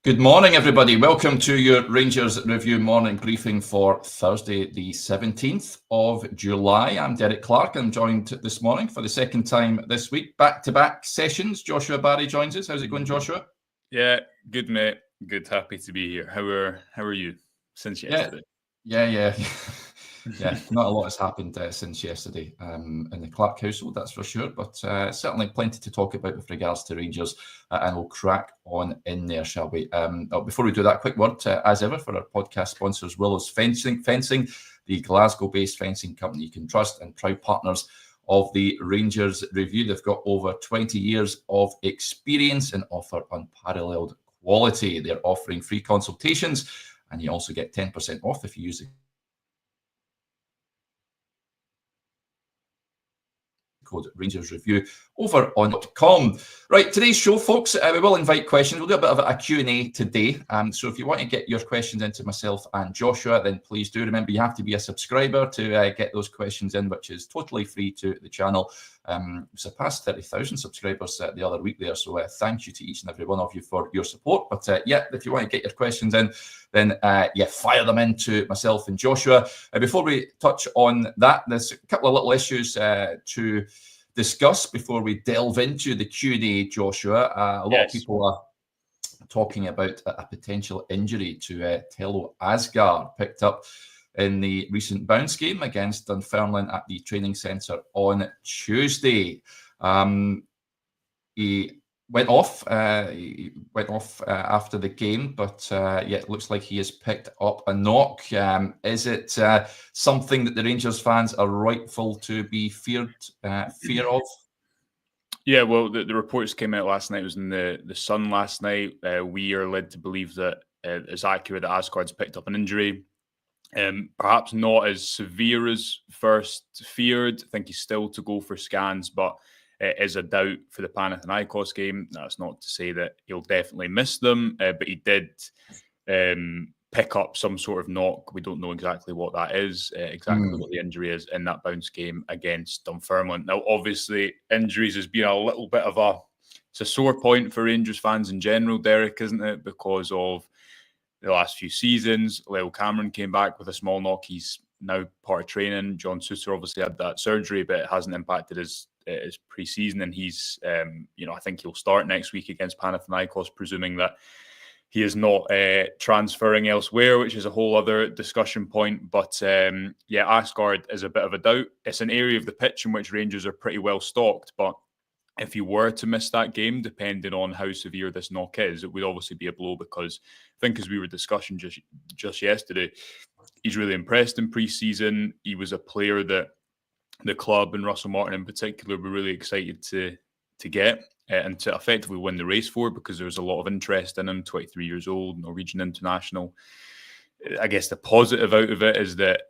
Good morning, everybody. Welcome to your Rangers Review morning briefing for Thursday, the 17th of July. I'm Derek Clark. I'm joined this morning for the second time this week. Back-to-back sessions. Joshua Barry joins us. How's it going, Joshua? Yeah, good, mate. Good. Happy to be here. How are you since yesterday? Yeah. Not a lot has happened since yesterday in the Clark household, that's for sure. But certainly plenty to talk about with regards to Rangers, and we'll crack on in there, shall we? Before we do that, quick word, as ever, for our podcast sponsors, Willows Fencing, the Glasgow-based fencing company you can trust and proud partners of the Rangers Review. They've got over 20 years of experience and offer unparalleled quality. They're offering free consultations, and you also get 10% off if you use the code Rangers Review over on .com. Right, today's show, folks, we will invite questions. We'll do a bit of a Q&A today. So if you want to get your questions into myself and Joshua, then please do. Remember, you have to be a subscriber to get those questions in, which is totally free to the channel. We surpassed 30,000 subscribers the other week there. So thank you to each and every one of you for your support. But if you want to get your questions in, then fire them into myself and Joshua. Before we touch on that, there's a couple of little issues to discuss before we delve into the Q&A, Joshua. A lot of people are talking about a potential injury to Thelo Aasgaard, picked up in the recent bounce game against Dunfermline at the training centre on Tuesday. He went off after the game, but it looks like he has picked up a knock. Is it something that the Rangers fans are rightful to be fear of? Yeah, well, the reports came out last night. It was in the Sun last night. We are led to believe that it's accurate that Aasgaard's picked up an injury. Perhaps not as severe as first feared. I think he's still to go for scans, but it is a doubt for the Panathinaikos game. That's not to say that he'll definitely miss them, but he did pick up some sort of knock. We don't know exactly what that is, what the injury is in that bounce game against Dunfermline. Now, obviously, injuries has been a little bit of it's a sore point for Rangers fans in general, Derek, isn't it? Because of the last few seasons. Leo Cameron came back with a small knock. He's now part of training. John Souttar obviously had that surgery, but it hasn't impacted his pre-season, and he's I think he'll start next week against Panathinaikos, presuming that he is not transferring elsewhere, which is a whole other discussion point. But Aasgaard is a bit of a doubt. It's an area of the pitch in which Rangers are pretty well stocked, but if he were to miss that game, depending on how severe this knock is, it would obviously be a blow, because I think, as we were discussing just yesterday, he's really impressed in pre-season. He was a player that the club and Russell Martin in particular were really excited to get and to effectively win the race for, because there was a lot of interest in him. 23 years old, Norwegian international. I guess the positive out of it is that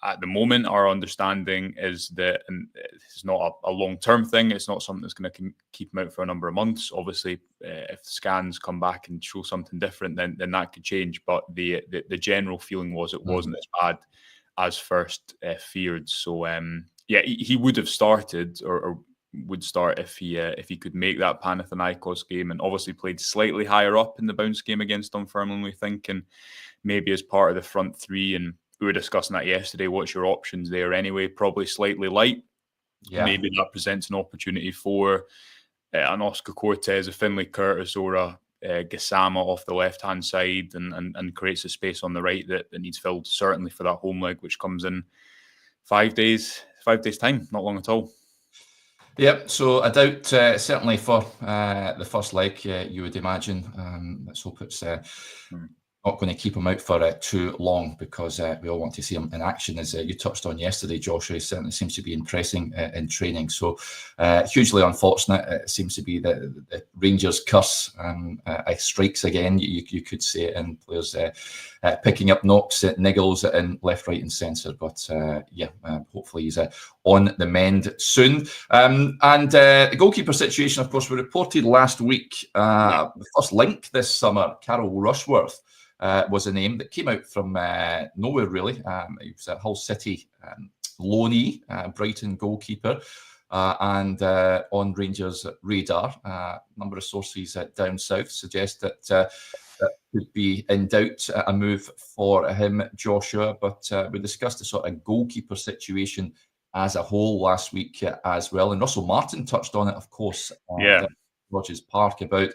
at the moment, our understanding is that, and it's not a long-term thing, it's not something that's going to keep him out for a number of months. Obviously, if the scans come back and show something different, then that could change. But the general feeling was it wasn't as bad as first feared. So he would have started or would start if he could make that Panathinaikos game, and obviously played slightly higher up in the bounce game against Dunfermline, we think, and maybe as part of the front three. And we were discussing that yesterday. What's your options there anyway? Probably slightly light. Yeah. Maybe that presents an opportunity for an Oscar Cortez, a Finlay Curtis, or a Gassama off the left-hand side, and creates a space on the right that needs filled, certainly for that home leg, which comes in 5 days time, not long at all. Yep, so I doubt certainly for the first leg, you would imagine. Let's hope it's not going to keep him out for too long, because we all want to see him in action. As you touched on yesterday, Joshua, he certainly seems to be impressing in training. So hugely unfortunate. It seems to be the Rangers curse strikes again, you could say, and players picking up knocks, niggles in left, right and centre. But hopefully he's on the mend soon. And the goalkeeper situation, of course, we reported last week. The first link this summer, Carol Rushworth, was a name that came out from nowhere, really. He was a Hull City loanee, Brighton goalkeeper, and on Rangers' radar. A number of sources down south suggest that that could be in doubt, a move for him, Joshua. But we discussed the sort of goalkeeper situation as a whole last week as well. And Russell Martin touched on it, of course, at Rogers Park, about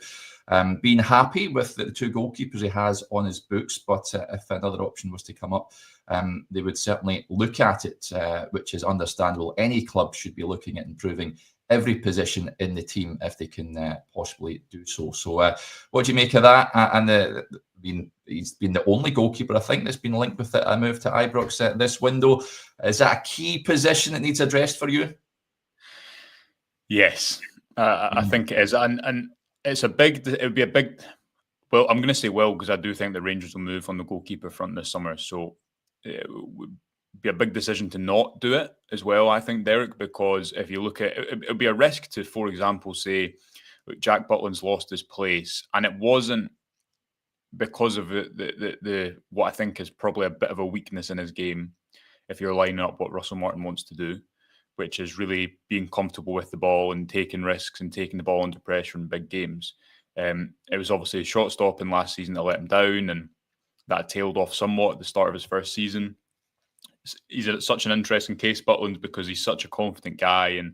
being happy with the two goalkeepers he has on his books. But if another option was to come up, they would certainly look at it, which is understandable. Any club should be looking at improving every position in the team if they can possibly do so. So what do you make of that? And he's been the only goalkeeper, I think, that's been linked with a move to Ibrox this window. Is that a key position that needs addressed for you? Yes, I think it is. And it would be a big, well, I'm going to say because I do think the Rangers will move on the goalkeeper front this summer. So it would be a big decision to not do it as well, I think, Derek, because if you look at it, would be a risk to, for example, say, look, Jack Butland's lost his place, and it wasn't because of the what I think is probably a bit of a weakness in his game, if you're lining up what Russell Martin wants to do, which is really being comfortable with the ball and taking risks and taking the ball under pressure in big games. It was obviously a shot stopping last season that let him down, and that tailed off somewhat at the start of his first season. He's such an interesting case, Butland, because he's such a confident guy and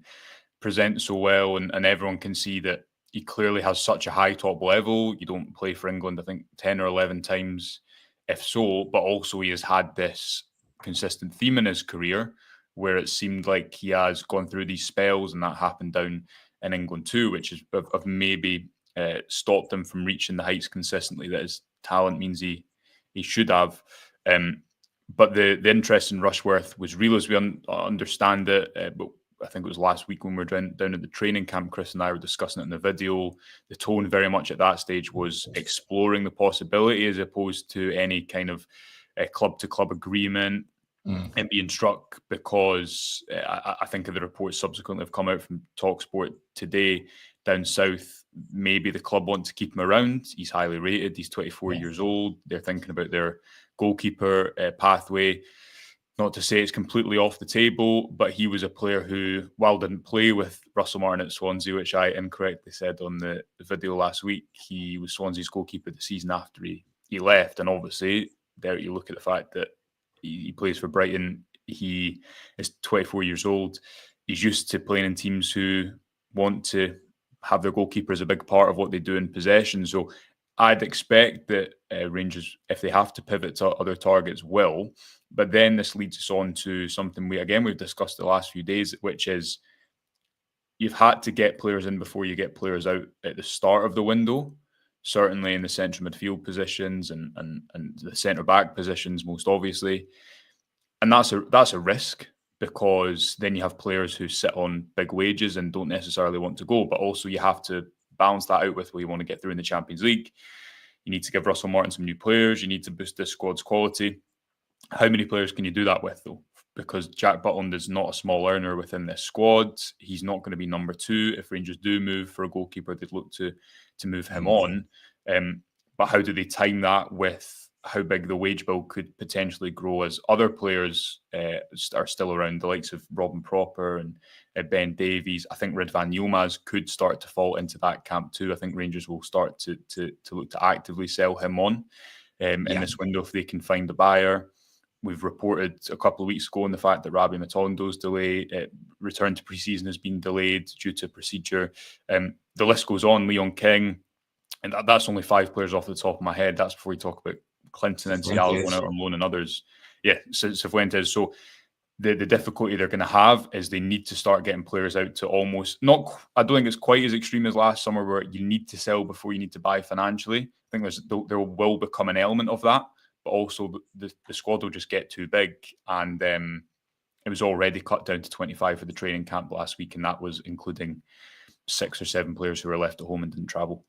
presents so well, and everyone can see that he clearly has such a high top level. You don't play for England, I think, 10 or 11 times, if so, but also he has had this consistent theme in his career where it seemed like he has gone through these spells, and that happened down in England too, which is have maybe stopped him from reaching the heights consistently that his talent means he should have. But the interest in Rushworth was real, as we understand it. But I think it was last week when we were down at the training camp, Chris and I were discussing it in the video. The tone very much at that stage was exploring the possibility as opposed to any kind of club-to-club agreement and being struck, because I think the reports subsequently have come out from TalkSport today down south. Maybe the club want to keep him around. He's highly rated. He's 24 years old. They're thinking about their goalkeeper pathway. Not to say it's completely off the table, but he was a player who, while didn't play with Russell Martin at Swansea, which I incorrectly said on the video last week, he was Swansea's goalkeeper the season after he left. And obviously, there you look at the fact that he plays for Brighton. He is 24 years old. He's used to playing in teams who want to have their goalkeeper as a big part of what they do in possession. So I'd expect that Rangers, if they have to pivot to other targets, will. But then this leads us on to something we've discussed the last few days, which is you've had to get players in before you get players out at the start of the window, certainly in the central midfield positions and the centre-back positions, most obviously. And that's a risk, because then you have players who sit on big wages and don't necessarily want to go. But also you have to balance that out with what you want to get through in the Champions League. You need to give Russell Martin some new players. You need to boost this squad's quality. How many players can you do that with, though? Because Jack Butland is not a small earner within this squad. He's not going to be number two. If Rangers do move for a goalkeeper, they'd look to move him on. But how do they time that with how big the wage bill could potentially grow as other players are still around, the likes of Robin Proper and Ben Davies? I think Ridvan Yilmaz could start to fall into that camp too. I think Rangers will start to look to actively sell him on in this window if they can find a buyer. We've reported a couple of weeks ago on the fact that Rabbi Matondo's return to pre-season has been delayed due to procedure. The list goes on. Leon King, and that's only 5 players off the top of my head. That's before we talk about Clinton and Cialo going out on loan and others. Yeah, Cifuentes. So the difficulty they're going to have is they need to start getting players out to almost not. I don't think it's quite as extreme as last summer where you need to sell before you need to buy financially. I think there will become an element of that, but also the squad will just get too big. And it was already cut down to 25 for the training camp last week, and that was including 6 or 7 players who were left at home and didn't travel.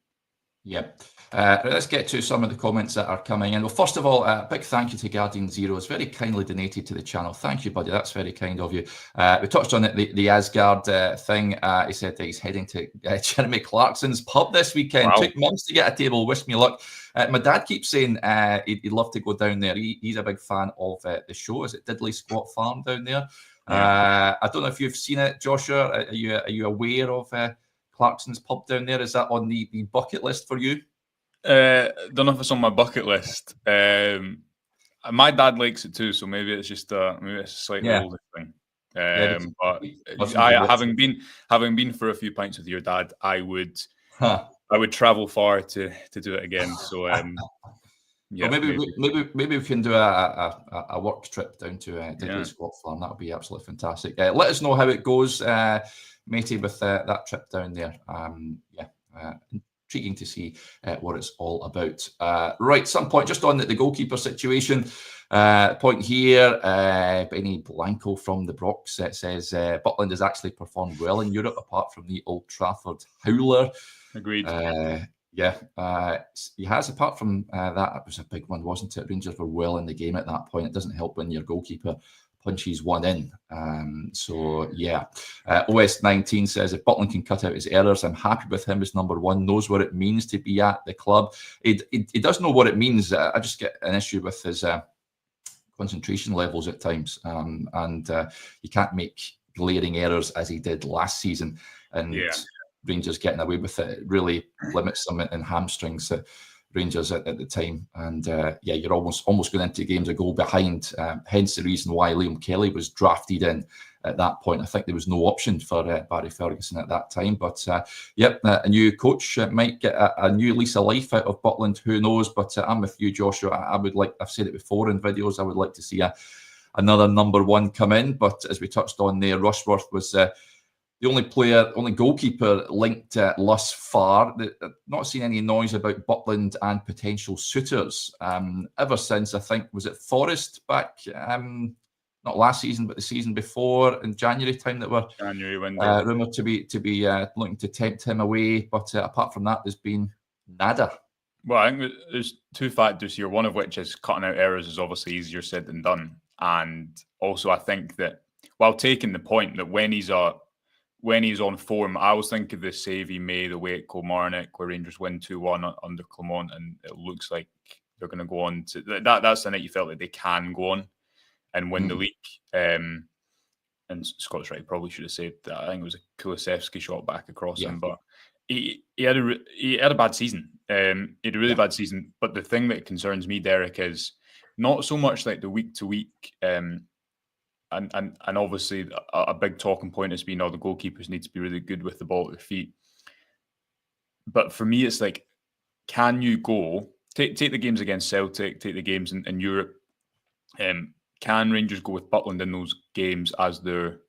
Yep. Let's get to some of the comments that are coming in. Well, first of all, a big thank you to Guardian Zero. It's very kindly donated to the channel. Thank you, buddy. That's very kind of you. We touched on it, the Aasgaard thing. He said that he's heading to Jeremy Clarkson's pub this weekend. Wow. Took months to get a table. Wish me luck. My dad keeps saying he'd love to go down there. He's a big fan of the show. Is it Diddley Squat Farm down there? Yeah. I don't know if you've seen it, Joshua. Are you aware of Clarkson's pub down there? Is that on the bucket list for you? Don't know if it's on my bucket list. My dad likes it too, so maybe it's just maybe it's a slightly older thing. But having been for a few pints with your dad, I would travel far to do it again. So yeah, well, maybe we can do a work trip down to Scott Farm. That would be absolutely fantastic. Let us know how it goes, matey, with that trip down there. Intriguing to see what it's all about. Right, some point just on the goalkeeper situation. Point here, Benny Blanco from the Ibrox says Butland has actually performed well in Europe, apart from the Old Trafford howler. Agreed. He has, apart from that, it was a big one, wasn't it? Rangers were well in the game at that point. It doesn't help when your goalkeeper punches one in. OS19 says, if Butland can cut out his errors, I'm happy with him as number one, knows what it means to be at the club. He does know what it means. I just get an issue with his concentration levels at times. You can't make glaring errors as he did last season. And Rangers getting away with it really limits them and hamstrings Rangers at the time. And you're almost going into games a goal behind. Hence the reason why Liam Kelly was drafted in at that point. I think there was no option for Barry Ferguson at that time. But a new coach might get a new lease of life out of Butland. Who knows? But I'm with you, Joshua. I would like, I've said it before in videos, I would like to see another number one come in. But as we touched on there, Rushworth was the only goalkeeper linked thus far. Not seen any noise about Butland and potential suitors ever since, I think, was it Forest back, not last season, but the season before in January time, that were rumoured to be looking to tempt him away. But apart from that, there's been nada. Well, I think there's two factors here, one of which is cutting out errors is obviously easier said than done. And also I think that, while taking the point that when he's on form, I always think of the save he made away at Kilmarnock where Rangers win 2-1 under Clement, and it looks like they're going to go on to that's the night you felt like they can go on and win the league. And Scott's right, he probably should have saved that. I think it was a Kulusevski shot back across him, but he had a bad season. He had a really bad season. But the thing that concerns me, Derek, is not so much like the week to week. And obviously a big talking point has been the goalkeepers need to be really good with the ball at their feet. But for me, it's like, can you go take the games against Celtic, take the games in Europe? Can Rangers go with Butland in those games as their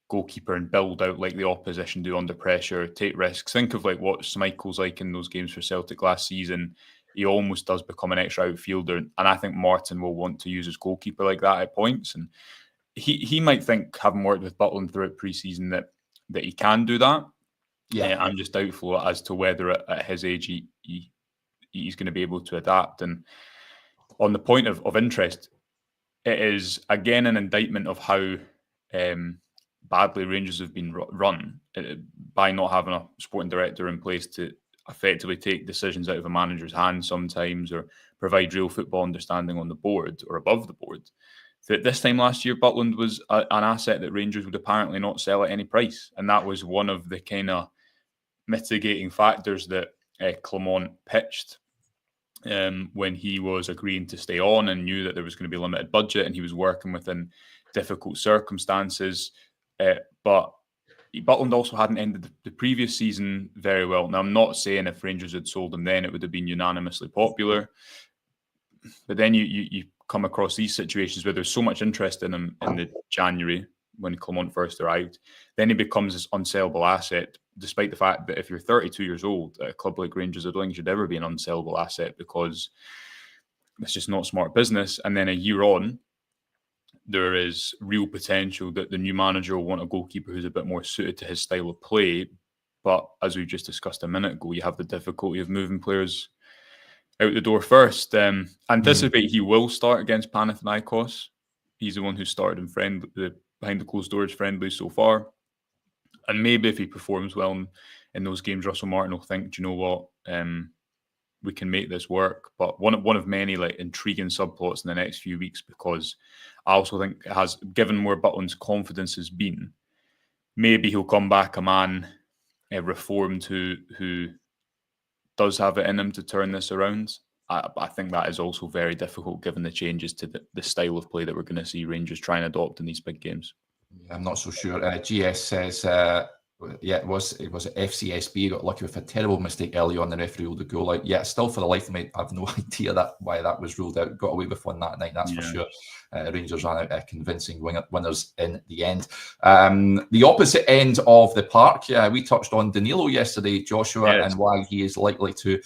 goalkeeper and build out like the opposition do under pressure, take risks? Think of like what Schmeichel's like in those games for Celtic last season. He almost does become an extra outfielder, and I think Martin will want to use his goalkeeper like that at points. And he might think, having worked with Butland throughout pre-season, that he can do that. I'm just doubtful as to whether at his age he's going to be able to adapt. And on the point of interest, it is again an indictment of how badly Rangers have been run by not having a sporting director in place to effectively take decisions out of a manager's hands sometimes, or provide real football understanding on the board or above the board. That this time last year, Butland was an asset that Rangers would apparently not sell at any price. And that was one of the kind of mitigating factors that Clement pitched when he was agreeing to stay on and knew that there was going to be a limited budget and he was working within difficult circumstances. But Butland also hadn't ended the previous season very well. Now, I'm not saying if Rangers had sold him then, it would have been unanimously popular. But then you come across these situations where there's so much interest in him in the January when Clement first arrived. Then he becomes this unsellable asset, despite the fact that if you're 32 years old at a club like Rangers, I don't think you should ever be an unsellable asset, because it's just not smart business. And then a year on, there is real potential that the new manager will want a goalkeeper who's a bit more suited to his style of play. But as we just discussed a minute ago, you have the difficulty of moving players out the door first. Anticipate he will start against Panathinaikos. He's the one who started in behind the closed doors friendly so far. And maybe if he performs well in those games, Russell Martin will think, do you know what, we can make this work. But one of many like intriguing subplots in the next few weeks, because I also think it has, given where Butland's confidence has been, maybe he'll come back a man reformed who does have it in him to turn this around. I think that is also very difficult given the changes to the style of play that we're going to see Rangers try and adopt in these big games. Yeah, I'm not so sure. GS says, it was FCSB got lucky with a terrible mistake early on. The referee ruled the goal out. Yeah, still for the life of me, I have no idea why that was ruled out. Got away with one that night, that's for sure. Rangers ran out convincing winners in the end. The opposite end of the park, we touched on Danilo yesterday, Joshua, and why he is likely to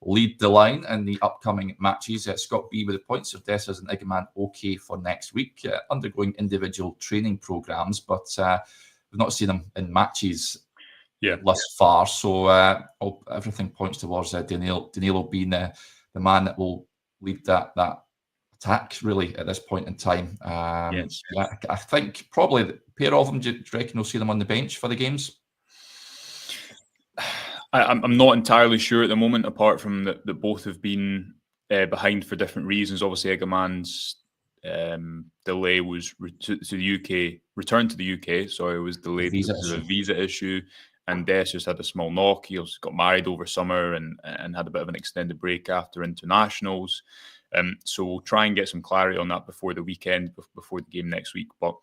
lead the line in the upcoming matches. Scott B with the points of Dessers and Igamane okay for next week, undergoing individual training programs, but we've not seen them in matches thus far. So everything points towards Danilo being the man that will lead that attack really at this point in time. I think probably the pair of them, do you reckon we'll see them on the bench for the games? I'm not entirely sure at the moment, apart from that both have been behind for different reasons. Obviously, Igamane's delay was returned to the UK. Sorry, it was delayed because of a visa issue. And Dessers had a small knock. He also got married over summer and had a bit of an extended break after internationals. So we'll try and get some clarity on that before the weekend, before the game next week. But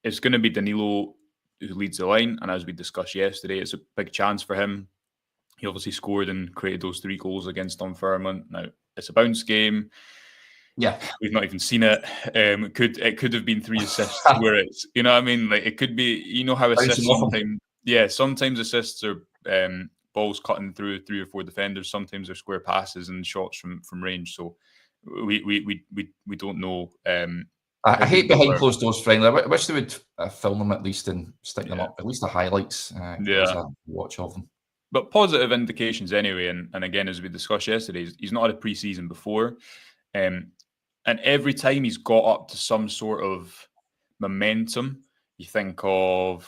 it's going to be Danilo who leads the line. And as we discussed yesterday, it's a big chance for him. He obviously scored and created those 3 goals against Dunfermline. Now, it's a bounce game. Yeah, we've not even seen it. It could have been 3 assists where it's, you know what I mean? Like, it could be, you know how assists sometimes assists are balls cutting through 3 or 4 defenders. Sometimes they're square passes and shots from range. So we don't know. I hate behind closed doors friendly. I wish they would film them at least and stick them up, at least the highlights. Watch of them. But positive indications anyway. And again, as we discussed yesterday, he's not had a pre-season before. And every time he's got up to some sort of momentum, you think of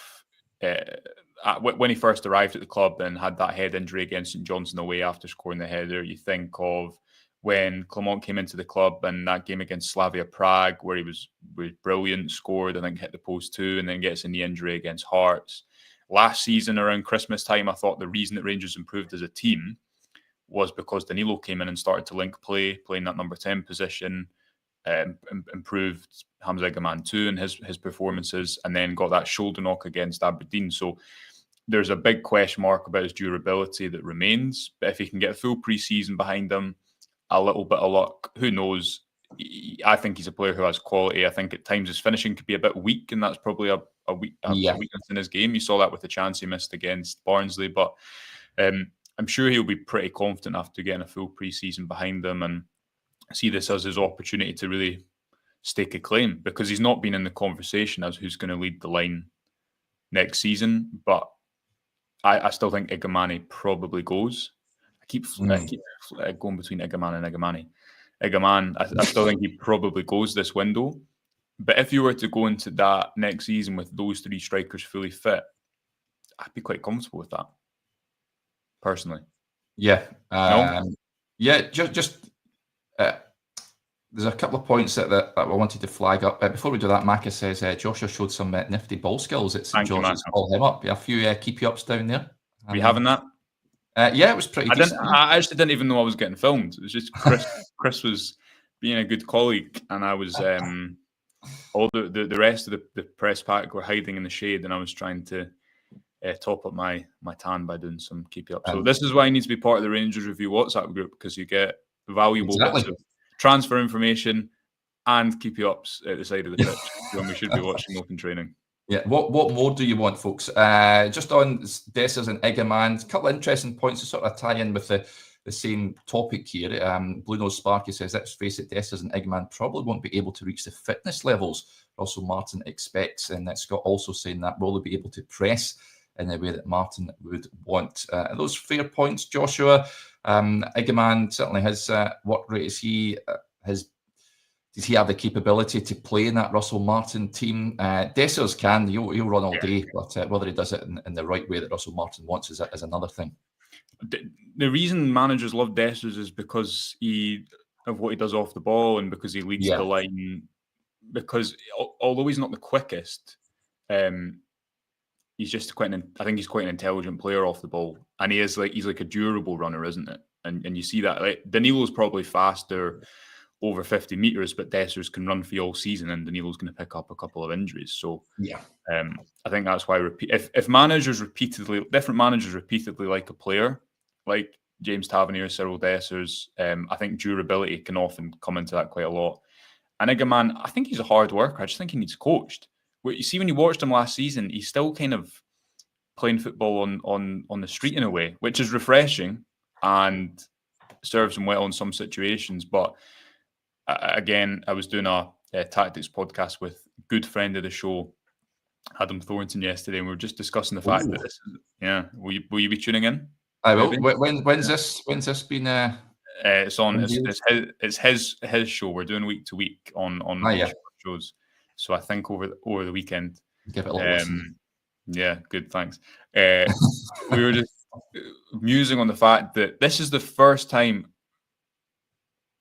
when he first arrived at the club and had that head injury against St Johnstone away after scoring the header. You think of when Clement came into the club and that game against Slavia Prague, where he was brilliant, scored, I think hit the post too, and then gets a knee injury against Hearts. Last season, around Christmas time, I thought the reason that Rangers improved as a team was because Danilo came in and started to link play, playing that number 10 position, improved Hamza Igamane too in his performances, and then got that shoulder knock against Aberdeen. So there's a big question mark about his durability that remains. But if he can get a full pre-season behind him, a little bit of luck, who knows? I think he's a player who has quality. I think at times his finishing could be a bit weak, and that's probably a weakness in his game. You saw that with the chance he missed against Barnsley, but I'm sure he'll be pretty confident after getting a full pre-season behind him and see this as his opportunity to really stake a claim, because he's not been in the conversation as who's going to lead the line next season. But I still think Igamane probably goes. I keep going between Igamane and Igamane. Igamane, I still think he probably goes this window. But if you were to go into that next season with those 3 strikers fully fit, I'd be quite comfortable with that, personally. Yeah. Just there's a couple of points that I wanted to flag up. Before we do that, Maka says Joshua showed some nifty ball skills at St George's. Call him up. A few keepy-ups down there. Are we having that? It was pretty decent. I actually didn't even know I was getting filmed. It was just Chris was being a good colleague, and I was all the rest of the press pack were hiding in the shade, and I was trying to top up my tan by doing some keepy up. So this is why I need to be part of the Rangers Review WhatsApp group, because you get valuable bits of transfer information and keepy ups at the side of the pitch when we should be watching open training. Yeah, what more do you want, folks? Just on Dessers and Igamane, a couple of interesting points to sort of tie in with the same topic here. Blue Nose Sparky says, let's face it, Dessers and Igamane probably won't be able to reach the fitness levels Russell Martin expects. And Scott also saying that will they be able to press in the way that Martin would want? Those fair points, Joshua. Igamane certainly has what rate is he? Does he have the capability to play in that Russell Martin team? Dessers can. He'll run all day, but whether he does it in the right way that Russell Martin wants is another thing. The reason managers love Dessers is because of what he does off the ball and because he leads the line. Because although he's not the quickest, he's just I think he's quite an intelligent player off the ball, and he's like a durable runner, isn't it? And you see that, like, Danilo's probably faster over 50 meters, but Dessers can run for you all season, and Danilo's going to pick up a couple of injuries. So yeah, I think that's why if different managers repeatedly like a player, like James Tavernier, Cyril Dessers, I think durability can often come into that quite a lot. And Igamane, I think he's a hard worker. I just think he needs coached. You see, when you watched him last season, he's still kind of playing football on the street in a way, which is refreshing and serves him well in some situations. But again, I was doing a tactics podcast with a good friend of the show, Adam Thornton, yesterday, and we were just discussing the fact that this is, will you be tuning in? I will. When's this been? It's on. It's his show. We're doing week to week on shows. So I think over the weekend. Give it a little listen. Yeah, good. Thanks. We were just musing on the fact that this is the first time,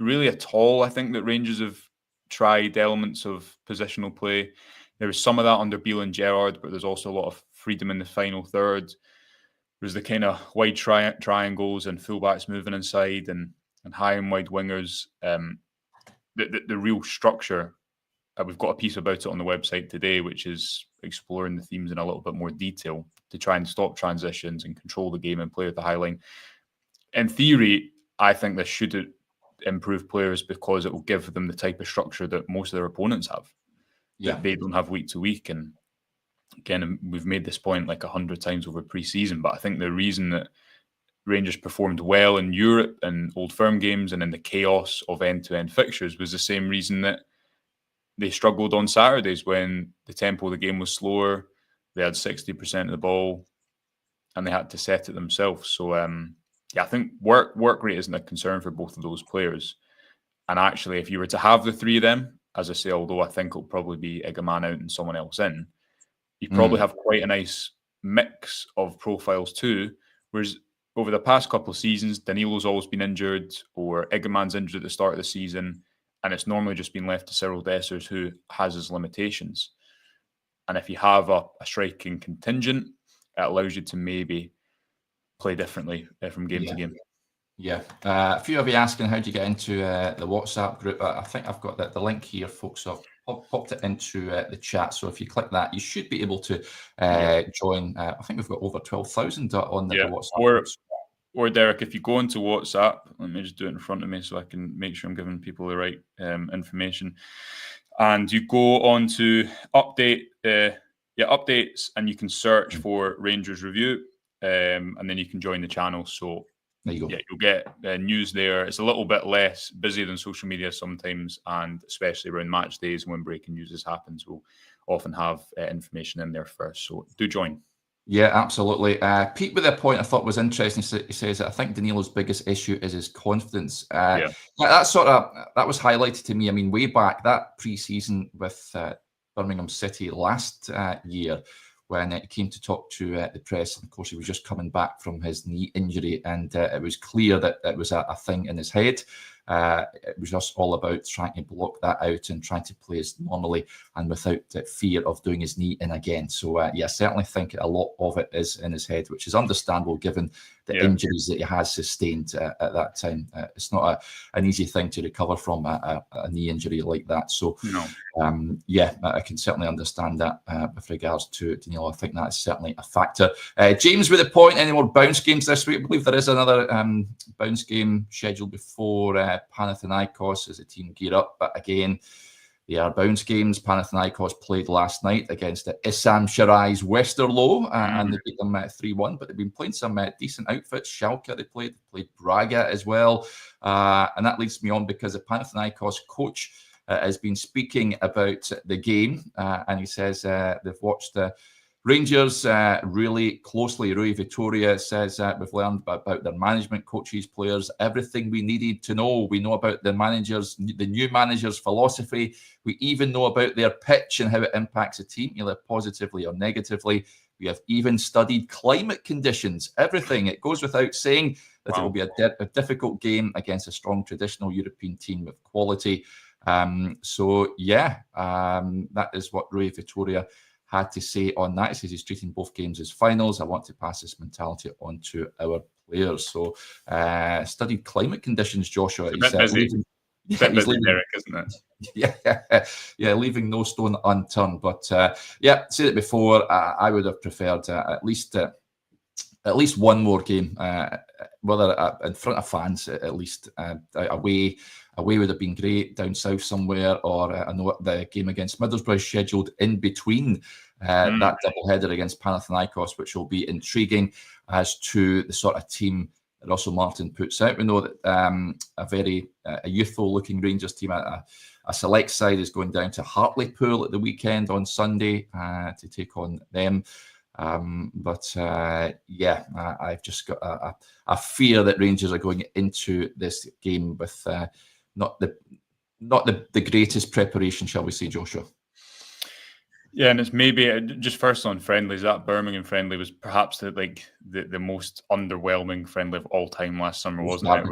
really at all, I think, that Rangers have tried elements of positional play. There was some of that under Beale and Gerrard, but there's also a lot of freedom in the final third. There's the kind of wide triangles and fullbacks moving inside and high and wide wingers. The real structure. We've got a piece about it on the website today, which is exploring the themes in a little bit more detail to try and stop transitions and control the game and play with the high line. In theory, I think this should improve players because it will give them the type of structure that most of their opponents have. That they don't have week to week. And again, we've made this point like 100 times over pre-season, but I think the reason that Rangers performed well in Europe and Old Firm games and in the chaos of end-to-end fixtures was the same reason that they struggled on Saturdays when the tempo of the game was slower. They had 60% of the ball and they had to set it themselves. So, I think work rate isn't a concern for both of those players. And actually, if you were to have the three of them, as I say, although I think it'll probably be Igamane out and someone else in, you probably have quite a nice mix of profiles too. Whereas over the past couple of seasons, Danilo's always been injured or Igamane's injured at the start of the season. And it's normally just been left to Cyril Dessers, who has his limitations. And if you have a striking contingent, it allows you to maybe play differently from game to game. Yeah. A few of you asking how do you get into the WhatsApp group. I think I've got the link here, folks. I've popped it into the chat. So if you click that, you should be able to join. I think we've got over 12,000 on the WhatsApp group. Or Derek, if you go into WhatsApp, let me just do it in front of me so I can make sure I'm giving people the right information. And you go on to updates, and you can search for Rangers Review, and then you can join the channel. So there you go. Yeah, you'll get news there. It's a little bit less busy than social media sometimes, and especially around match days when breaking news happens, we'll often have information in there first. So do join. Yeah, absolutely. Pete with a point I thought was interesting. He says that I think Danilo's biggest issue is his confidence. That was highlighted to me. I mean, way back that pre-season with Birmingham City last year, when he came to talk to the press, and of course he was just coming back from his knee injury, and it was clear that it was a thing in his head. It was just all about trying to block that out and trying to play as normally and without fear of doing his knee in again. So, I certainly think a lot of it is in his head, which is understandable given the injuries that he has sustained at that time. It's not an easy thing to recover from a knee injury like that. So, I can certainly understand that with regards to Danilo. I think that's certainly a factor. James with a point, any more bounce games this week? I believe there is another bounce game scheduled before Panathinaikos as a team gear up. But again, they are bounce games. Panathinaikos played last night against the Issam Shirai's Westerlo and they beat them 3-1. But they've been playing some decent outfits. Schalke, they played Braga as well. And that leads me on because the Panathinaikos coach has been speaking about the game. And he says they've watched the Rangers really closely. Rui Vitória says we've learned about their management, coaches, players, everything we needed to know. We know about the new manager's philosophy. We even know about their pitch and how it impacts a team, either positively or negatively. We have even studied climate conditions, everything. It goes without saying that it will be a difficult game against a strong traditional European team with quality. That is what Rui Vitória had to say on that. He says he's treating both games as finals. I want to pass this mentality on to our players. So studied climate conditions, Joshua. It's a bit busy. He's leaving, Derek, isn't it? Leaving no stone unturned. But said it before, I would have preferred at least one more game, whether in front of fans, at least away. Away would have been great, down south somewhere, or I know the game against Middlesbrough is scheduled in between that doubleheader against Panathinaikos, which will be intriguing as to the sort of team that Russell Martin puts out. We know that a very youthful-looking Rangers team, a select side, is going down to Hartlepool at the weekend on Sunday to take on them. I've just got a fear that Rangers are going into this game with not the greatest preparation, shall we say, Joshua? Yeah, and it's maybe just first on friendlies. That Birmingham friendly was perhaps the most underwhelming friendly of all time last summer, wasn't it?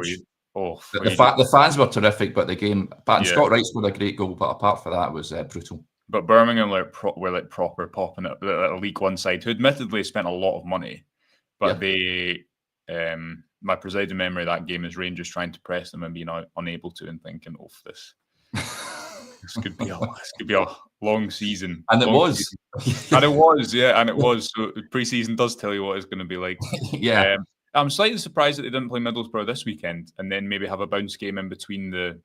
The fans were terrific, but the game, Scott Wright scored a great goal, but apart from that, it was brutal. But Birmingham were proper popping at a League One side, who admittedly spent a lot of money, but they. My presiding memory of that game is Rangers trying to press them and being unable to, and thinking, this could be a long season. And it was. And it was, yeah, and it was. So pre-season does tell you what it's going to be like. Yeah. I'm slightly surprised that they didn't play Middlesbrough this weekend and then maybe have a bounce game in between the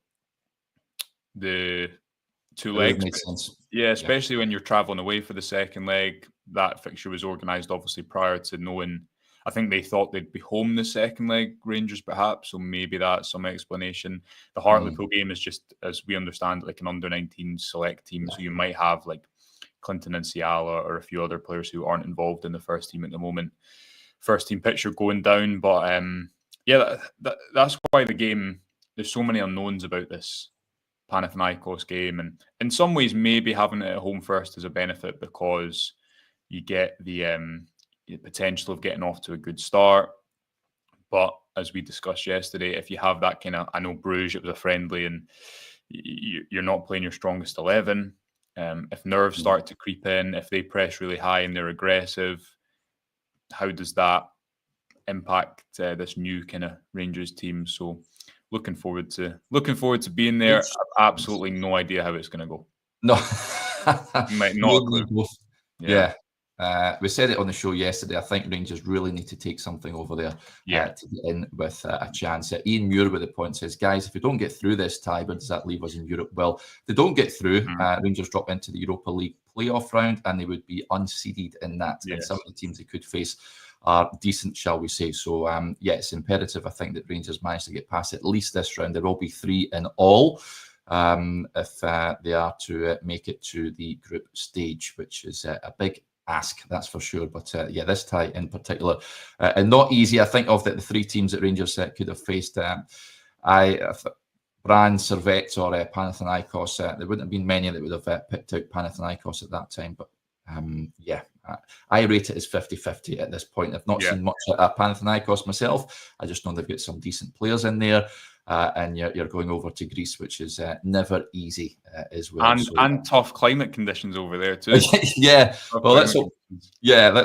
two legs. Makes sense. Yeah, especially when you're travelling away for the second leg. That fixture was organised obviously prior to knowing. I think they thought they'd be home the second leg, Rangers perhaps, so maybe that's some explanation. The Hartlepool game is just, as we understand, like an under-19 select team, so you might have like Clinton and Ciala or a few other players who aren't involved in the first team at the moment. First team picture going down, but that's why the game, there's so many unknowns about this Panathinaikos game, and in some ways maybe having it at home first is a benefit because you get the potential of getting off to a good start. But as we discussed yesterday, if you have that kind of, I know Bruges, it was a friendly and you're not playing your strongest 11. If nerves start to creep in, if they press really high and they're aggressive, how does that impact this new kind of Rangers team? So looking forward to being there. I've absolutely no idea how it's going to go. No. Might not. Yeah. We said it on the show yesterday. I think Rangers really need to take something over there to get in with a chance. Ian Muir with the point says, guys, if we don't get through this tie, where does that leave us in Europe? Well, they don't get through. Rangers drop into the Europa League playoff round and they would be unseeded in that. Yes. And some of the teams they could face are decent, shall we say. So, it's imperative, I think, that Rangers manage to get past at least this round. There will be 3 in all. If they are to make it to the group stage, which is a big ask, that's for sure. But this tie in particular, and not easy. I think of the 3 teams that Rangers could have faced. Brann, Servette, or Panathinaikos. There wouldn't have been many that would have picked out Panathinaikos at that time. But I rate it as 50-50 at this point. I've not seen much at Panathinaikos myself. I just know they've got some decent players in there. And you're going over to Greece, which is never easy as well. And tough climate conditions over there too. Let's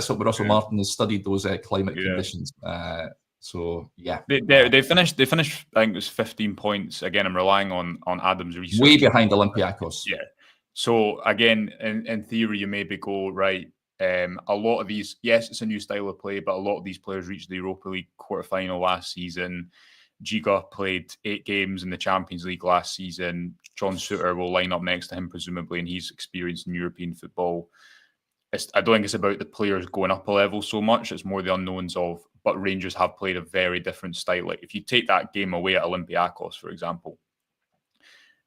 hope Russell Martin has studied those climate conditions. They finished. I think it was 15 points. Again, I'm relying on Adam's research. Way behind Olympiacos. Yeah. So again, in theory, you maybe go right. A lot of these, yes, it's a new style of play, but a lot of these players reached the Europa League quarterfinal last season. Giga played 8 games in the Champions League last season. John Souttar will line up next to him, presumably, and he's experienced in European football. I don't think it's about the players going up a level so much. It's more the unknowns of, but Rangers have played a very different style. Like if you take that game away at Olympiacos, for example,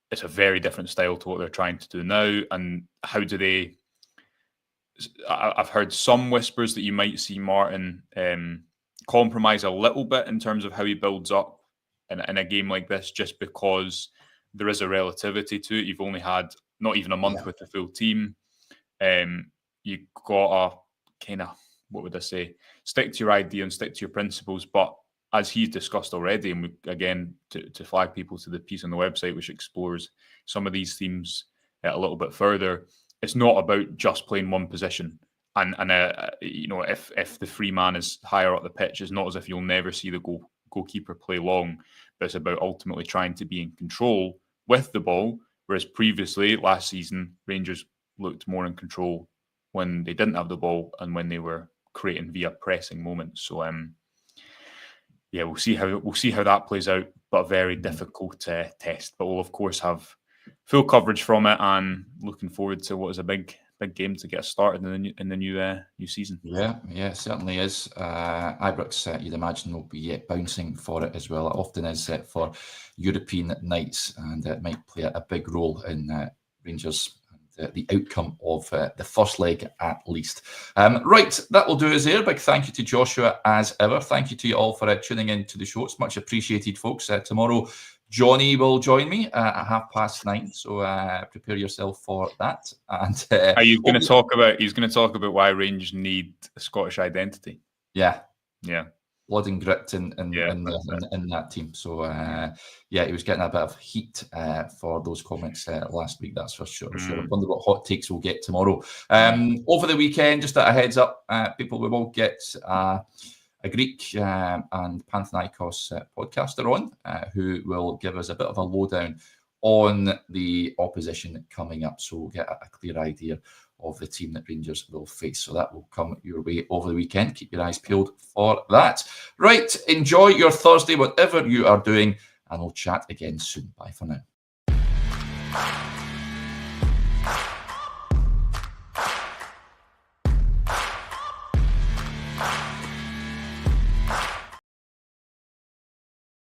it's a very different style to what they're trying to do now. And how do they... I've heard some whispers that you might see Martin compromise a little bit in terms of how he builds up in a game like this, just because there is a relativity to it. You've only had not even a month with the full team. You got a kind of, what would I say, stick to your idea and stick to your principles. But as he's discussed already, and again, to flag people to the piece on the website, which explores some of these themes a little bit further, it's not about just playing one position. And if the free man is higher up the pitch, it's not as if you'll never see the goalkeeper play long, but it's about ultimately trying to be in control with the ball. Whereas previously, last season, Rangers looked more in control when they didn't have the ball and when they were creating via pressing moments. So we'll see how that plays out, but a very difficult test. But we'll of course have full coverage from it, and looking forward to what is a big game to get us started in the new season. Yeah, it certainly is. Ibrox, you'd imagine, will be bouncing for it as well. It often is for European nights, and it might play a big role in Rangers and the outcome of the first leg at least. Right, that will do us there. Big thank you to Joshua as ever. Thank you to you all for tuning in to the show. It's much appreciated, folks. Tomorrow, Johnny will join me at 9:30, so prepare yourself for that. And he's going to talk about why Rangers need a Scottish identity. Yeah, yeah, blood and grit in that team. So he was getting a bit of heat for those comments last week. That's for sure. I wonder what hot takes we'll get tomorrow. Over the weekend, just a heads up, people, we will get a Greek and Panathinaikos podcaster on, who will give us a bit of a lowdown on the opposition coming up. So we'll get a clear idea of the team that Rangers will face. So that will come your way over the weekend. Keep your eyes peeled for that. Right, enjoy your Thursday, whatever you are doing, and we'll chat again soon. Bye for now.